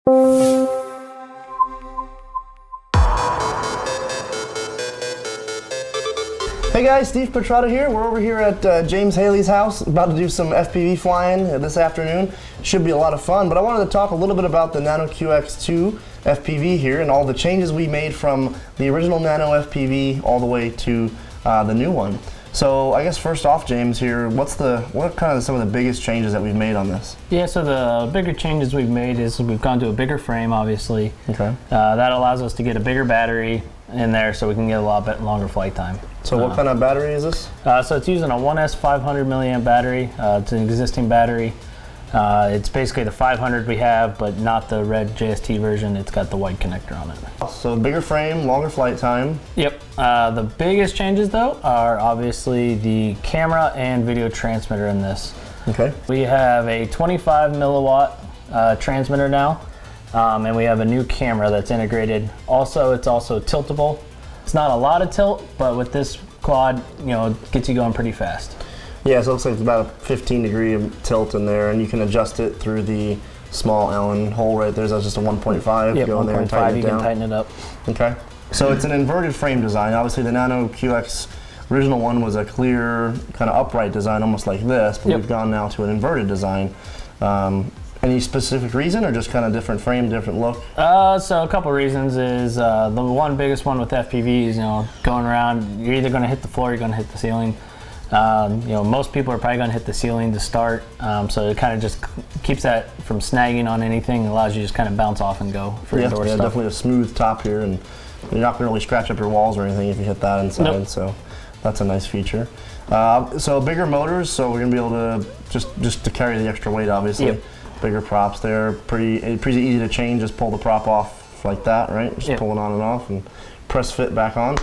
Hey guys, Steve Petrata here. We're over here at James Haley's house, about to do some FPV flying this afternoon. Should be a lot of fun, but I wanted to talk a little bit about the Nano QX2 FPV here and all the changes we made from the original Nano FPV all the way to the new one. So I guess first off, James, here, what kind of some of the biggest changes that we've made on this? Yeah, so the bigger changes we've made is we've gone to a bigger frame, obviously. Okay. That allows us to get a bigger battery in there so we can get a lot longer flight time. So what kind of battery is this? So it's using a 1S 500 milliamp battery. It's an existing battery. It's basically the 500 we have, but not the red JST version. It's got the white connector on it. So bigger frame, longer flight time. Yep. The biggest changes though are obviously the camera and video transmitter in this. Okay. We have a 25 milliwatt transmitter now, and we have a new camera that's integrated. Also, it's also tiltable. It's not a lot of tilt, but with this quad, it gets you going pretty fast. Yeah, so it looks like it's about a 15-degree tilt in there, and you can adjust it through the small Allen hole right there. That's just a 1.5. Yep, go in there and tighten it down. You can tighten it up. Okay. So it's an inverted frame design. Obviously, the Nano QX original one was a clear, kind of upright design, almost like this, but we've gone now to an inverted design. Any specific reason, or just kind of different frame, different look? So a couple reasons is the biggest one with FPV is going around. You're either going to hit the floor, or you're going to hit the ceiling. Most people are probably going to hit the ceiling to start, so it kind of just keeps that from snagging on anything. It allows you to just kind of bounce off and go for indoor stuff. Definitely a smooth top here, and you're not going to really scratch up your walls or anything if you hit that inside. Nope. So that's a nice feature. So bigger motors, so we're going to be able to just to carry the extra weight, obviously. Yep. Bigger props there, pretty easy to change. Just pull the prop off like that, right? Just pull it on and off, and press fit back on.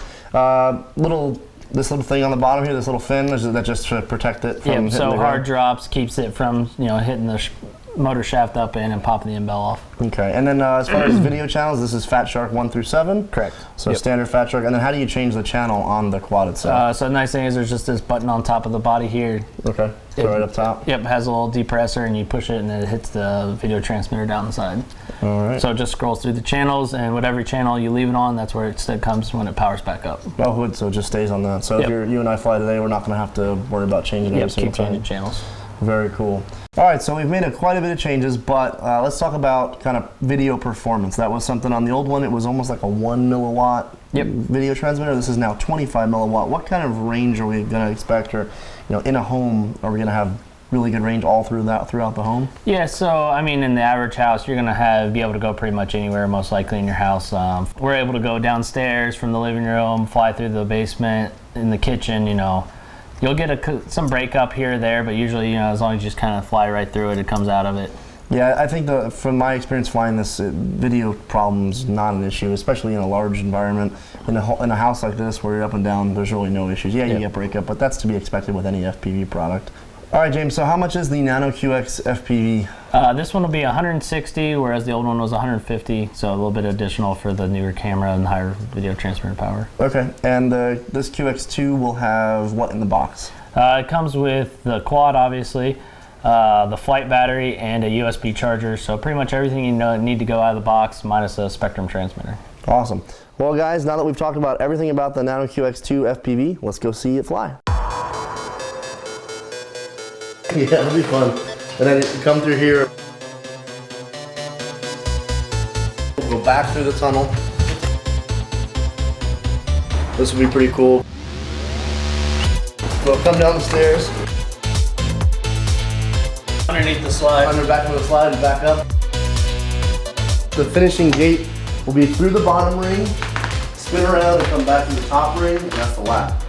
This little thing on the bottom here, this little fin, is that just to protect it from hitting the ground? Hard drops keeps it from hitting the motor shaft up in and popping the end bell off. Okay, and then as far as video channels, this is Fat Shark 1 through 7? Correct. So standard Fat Shark, and then how do you change the channel on the quad itself? So the nice thing is there's just this button on top of the body here. Okay, so right up top? Yep, it has a little depressor, and you push it and it hits the video transmitter down the side. All right. So it just scrolls through the channels, and whatever channel you leave it on, that's where it comes when it powers back up. Oh, good, so it just stays on that. So if you and I fly today, we're not going to have to worry about changing every single time. Keep changing channels. Very cool. All right, so we've made quite a bit of changes, but let's talk about kind of video performance. That was something on the old one. It was almost like a 1 milliwatt video transmitter. This is now 25 milliwatt. What kind of range are we going to expect, or in a home, are we going to have really good range all throughout the home? Yeah, so I mean, in the average house, you're going to be able to go pretty much anywhere, most likely in your house. We're able to go downstairs from the living room, fly through the basement, in the kitchen. You'll get some breakup here or there, but usually, as long as you just kind of fly right through it, it comes out of it. Yeah, I think from my experience flying this, video problem's not an issue, especially in a large environment. In a house like this where you're up and down, there's really no issues. Yeah, you get breakup, but that's to be expected with any FPV product. All right, James, so how much is the Nano QX FPV? This one will be 160, whereas the old one was 150, so a little bit additional for the newer camera and higher video transmitter power. Okay, and this QX2 will have what in the box? It comes with the quad, obviously, the flight battery, and a USB charger, so pretty much everything you need to go out of the box, minus a Spectrum transmitter. Awesome. Well, guys, now that we've talked about everything about the Nano QX2 FPV, let's go see it fly. Yeah, it'll be fun. And then you come through here. We'll go back through the tunnel. This will be pretty cool. We'll come down the stairs. Underneath the slide. Back into the slide and back up. The finishing gate will be through the bottom ring, spin around and come back to the top ring, and that's the lap.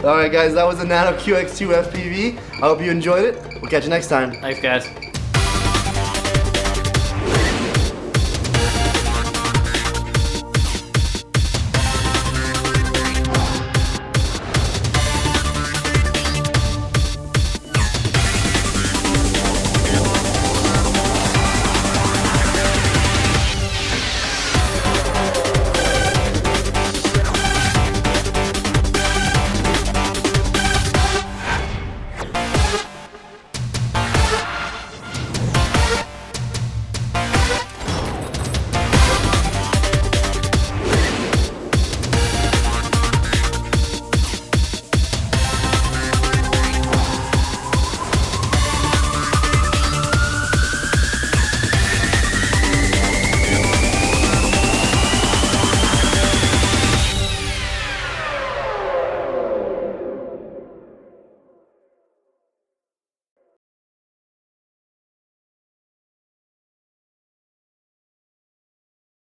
All right, guys, that was the Nano QX2 FPV. I hope you enjoyed it. We'll catch you next time. Thanks, guys.